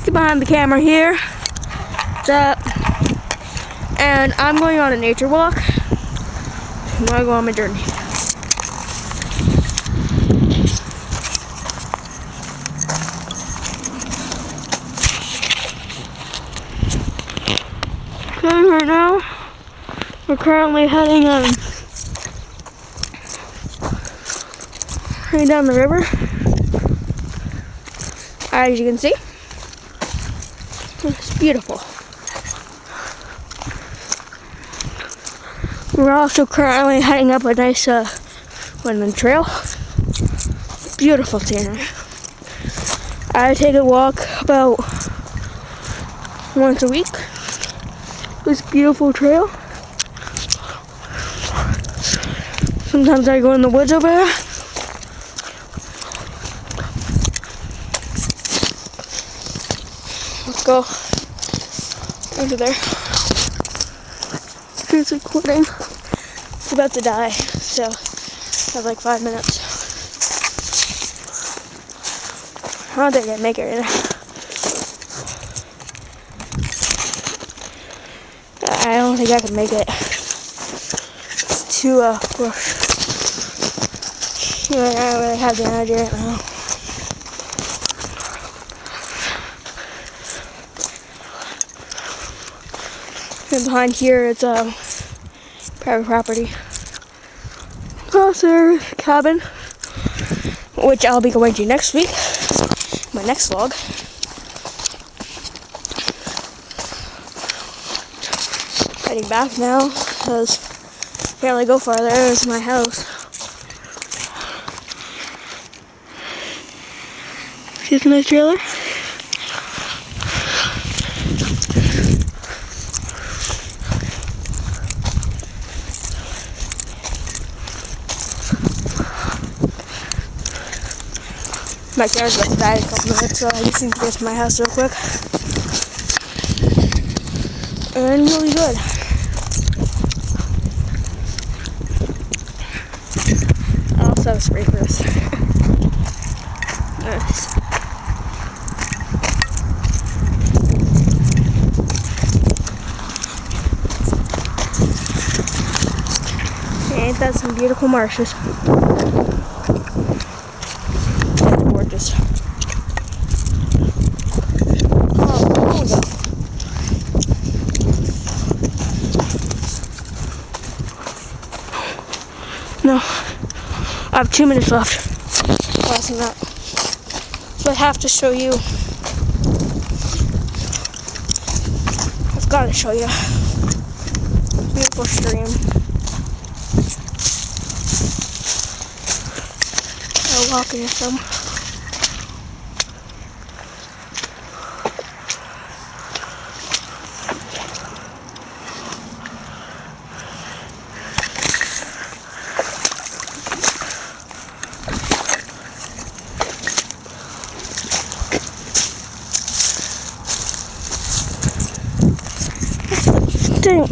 get behind the camera here. And I'm going on a nature walk. I'm gonna go on my journey. Okay, right now we're currently heading down the river. As you can see, it's beautiful. We're also currently heading up a nice winding trail. Beautiful scenery. I take a walk about once a week. This beautiful trail. Sometimes I go in the woods over there. Let's go over there. Here's recording. It's about to die, so I have like 5 minutes. I don't think I make it right now. I don't think I can make it. It's too bush. I don't really have the energy right now. And behind here, it's private property. Oh, there's a cabin, which I'll be going to next week. My next vlog. Heading back now because I can't really go farther. There's my house. See the nice trailer? My car's about to die in a couple minutes, so I just need to get to my house real quick. And we'll be good. I also have sprinklers. Nice. Ain't that some beautiful marshes? Gorgeous. No, I have 2 minutes left. Less than that. So I have to show you. I've got to show you. Beautiful stream. I'll walk in some. Dang.